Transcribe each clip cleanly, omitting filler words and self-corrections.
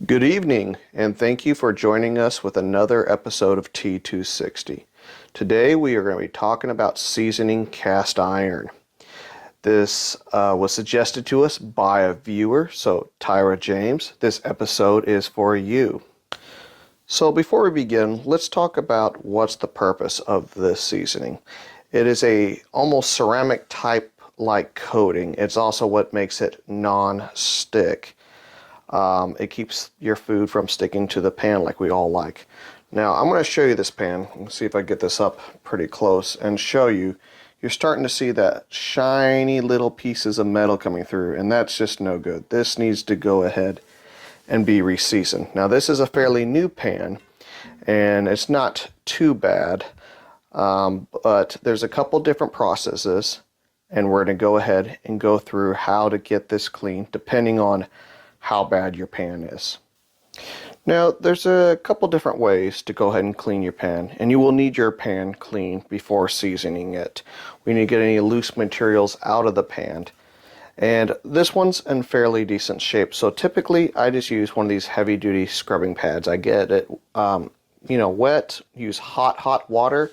Good evening, and thank you for joining us with another episode of T260. Today we are going to be talking about seasoning cast iron. This was suggested to us by a viewer, so Tyra James, this episode is for you. So before we begin, let's talk about what's the purpose of this seasoning. It is a almost ceramic type like coating. It's also what makes it non-stick. It keeps your food from sticking to the pan like we all like. Now I'm going to show you this pan. Let's see if I get this up pretty close and show you. You're starting to see that shiny little pieces of metal coming through, and that's just no good. This needs to go ahead and be reseasoned. Now this is a fairly new pan, and it's not too bad, but there's a couple different processes, and we're going to go ahead and go through how to get this clean depending on how bad your pan is. Now there's a couple different ways to go ahead and clean your pan, and you will need your pan clean before seasoning it. We need to get any loose materials out of the pan, and this one's in fairly decent shape, so typically I just use one of these heavy duty scrubbing pads. I get it wet, use hot water,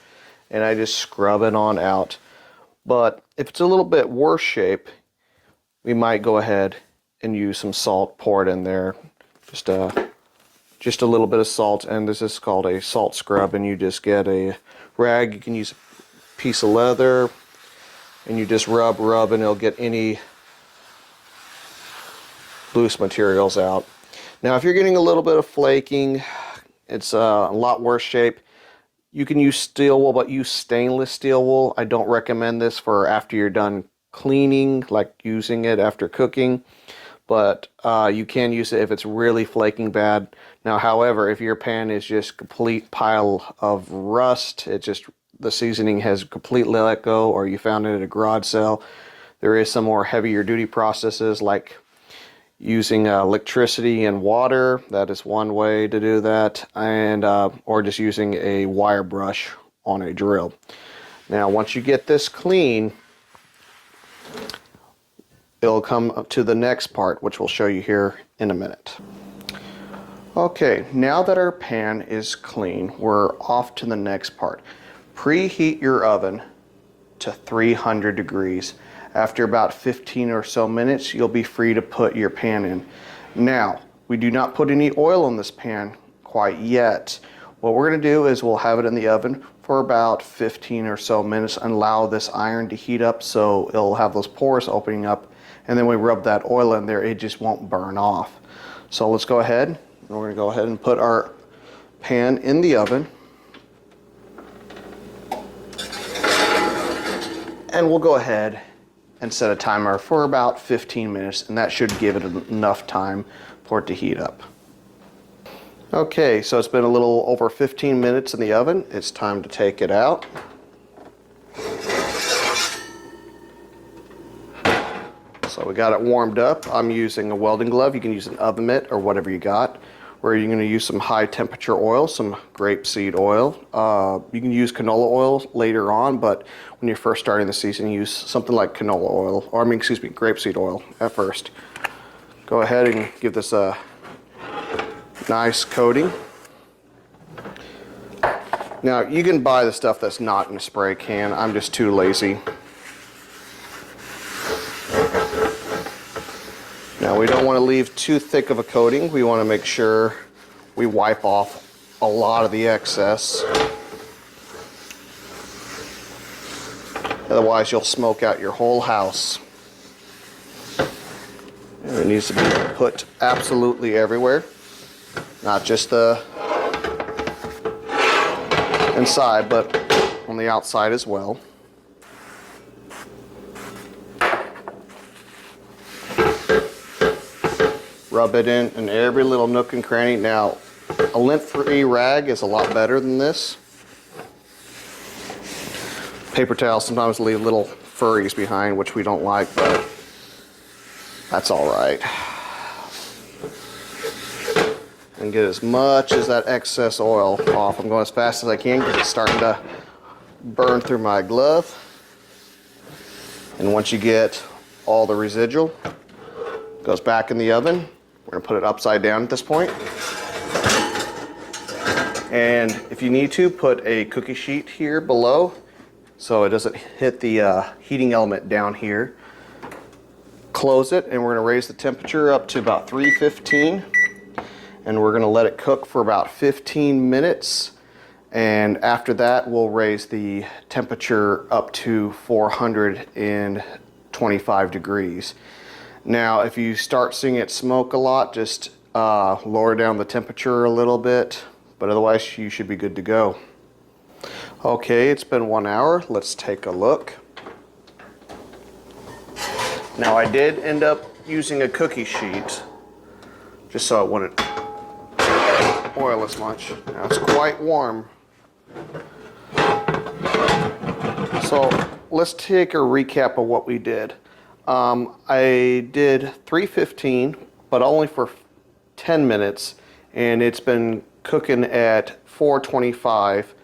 and I just scrub it on out. But if it's a little bit worse shape, we might go ahead and use some salt, pour it in there, just a little bit of salt, and this is called a salt scrub, and you just get a rag. You can use a piece of leather, and you just rub, and it'll get any loose materials out. Now if you're getting a little bit of flaking, it's a lot worse shape, you can use steel wool, but use stainless steel wool. I don't recommend this for after you're done cleaning, like using it after cooking. But you can use it if it's really flaking bad. Now, however, if your pan is just complete pile of rust, the seasoning has completely let go, or you found it at a garage sale, there is some more heavier duty processes like using electricity and water. That is one way to do that, and or just using a wire brush on a drill. Now, once you get this clean, it'll come up to the next part, which we'll show you here in a minute. Okay, now that our pan is clean, we're off to the next part. Preheat your oven to 300 degrees. After about 15 or so minutes, you'll be free to put your pan in. Now, we do not put any oil in this pan quite yet. What we're going to do is we'll have it in the oven for about 15 or so minutes and allow this iron to heat up so it'll have those pores opening up. And then we rub that oil in there, it just won't burn off. So let's go ahead, and we're going to go ahead and put our pan in the oven. And we'll go ahead and set a timer for about 15 minutes, and that should give it enough time for it to heat up. Okay, so it's been a little over 15 minutes in the oven. It's time to take it out. So we got it warmed up. I'm using a welding glove. You can use an oven mitt or whatever you got. Where you're going to use some high temperature oil, some grapeseed oil. You can use canola oil later on, but when you're first starting the season, use something like canola oil, or grapeseed oil at first. Go ahead and give this a nice coating. Now you can buy the stuff that's not in a spray can. I'm just too lazy. Now we don't want to leave too thick of a coating. We want to make sure we wipe off a lot of the excess. Otherwise you'll smoke out your whole house. And it needs to be put absolutely everywhere, not just the inside, but on the outside as well. Rub it in every little nook and cranny. Now, a lint-free rag is a lot better than this. Paper towels sometimes leave little furries behind, which we don't like, but that's all right. And get as much as that excess oil off. I'm going as fast as I can because it's starting to burn through my glove. And once you get all the residual, it goes back in the oven We're going to put it upside down at this point. And if you need to, put a cookie sheet here below so it doesn't hit the heating element down here. Close it, and we're going to raise the temperature up to about 315. And we're going to let it cook for about 15 minutes. And after that, we'll raise the temperature up to 425 degrees. Now, if you start seeing it smoke a lot, just lower down the temperature a little bit, but otherwise you should be good to go. Okay, it's been 1 hour. Let's take a look. Now, I did end up using a cookie sheet just so it wouldn't oil as much. Now, it's quite warm. So let's take a recap of what we did. I did 315, but only for 10 minutes, and it's been cooking at 425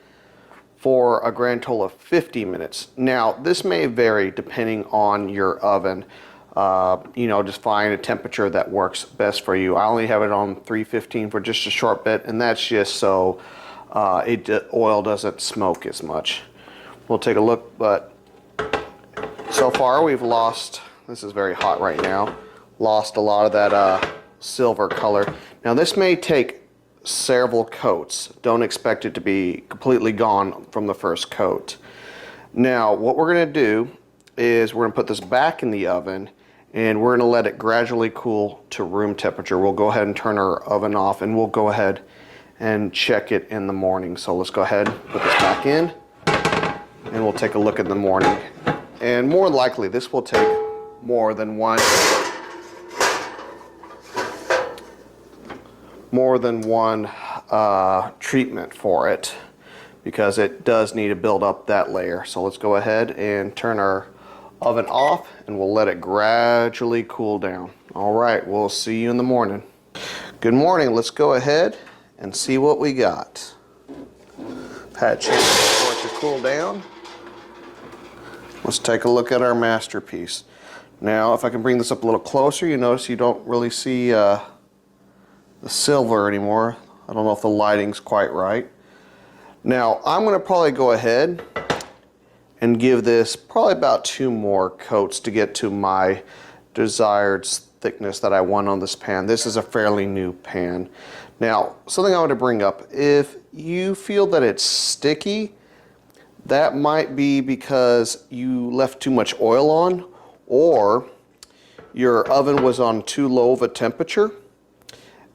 for a grand total of 50 minutes. Now, this may vary depending on your oven. Just find a temperature that works best for you. I only have it on 315 for just a short bit, and that's just so oil doesn't smoke as much. We'll take a look, but so far we've lost, this is very hot right now, lost a lot of that silver color. Now, this may take several coats. Don't expect it to be completely gone from the first coat. Now, what we're going to do is we're going to put this back in the oven, and we're going to let it gradually cool to room temperature. We'll go ahead and turn our oven off, and we'll go ahead and check it in the morning. So let's go ahead and put this back in, and we'll take a look in the morning. And more likely, this will take more than one treatment for it, because it does need to build up that layer. So let's go ahead and turn our oven off, and we'll let it gradually cool down. All right, we'll see you in the morning. Good morning. Let's go ahead and see what we got. Had a chance for it to cool down. Let's take a look at our masterpiece. Now, if I can bring this up a little closer, you notice you don't really see the silver anymore. I don't know if the lighting's quite right. Now, I'm going to probably go ahead and give this probably about 2 more coats to get to my desired thickness that I want on this pan. This is a fairly new pan. Now, something I want to bring up, if you feel that it's sticky, that might be because you left too much oil on, or your oven was on too low of a temperature.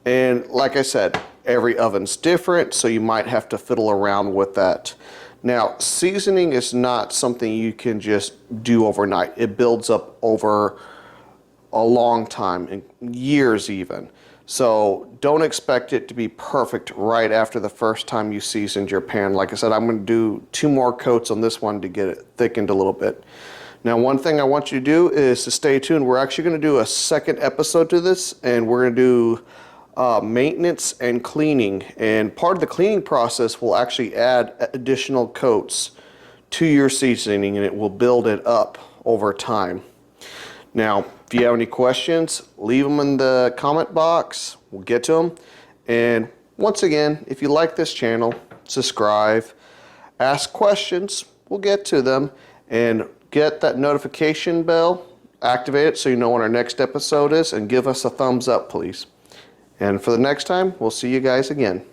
And like I said, every oven's different, so you might have to fiddle around with that. Now, seasoning is not something you can just do overnight. It builds up over a long time, and years even. So don't expect it to be perfect right after the first time you seasoned your pan. Like I said, I'm going to do 2 more coats on this one to get it thickened a little bit. Now, one thing I want you to do is to stay tuned. We're actually going to do a second episode to this, and we're going to do maintenance and cleaning. And part of the cleaning process will actually add additional coats to your seasoning, and it will build it up over time. Now, if you have any questions, leave them in the comment box. We'll get to them. And once again, if you like this channel, subscribe, ask questions, we'll get to them, and get that notification bell, activate it so you know when our next episode is, and give us a thumbs up, please. And for the next time, we'll see you guys again.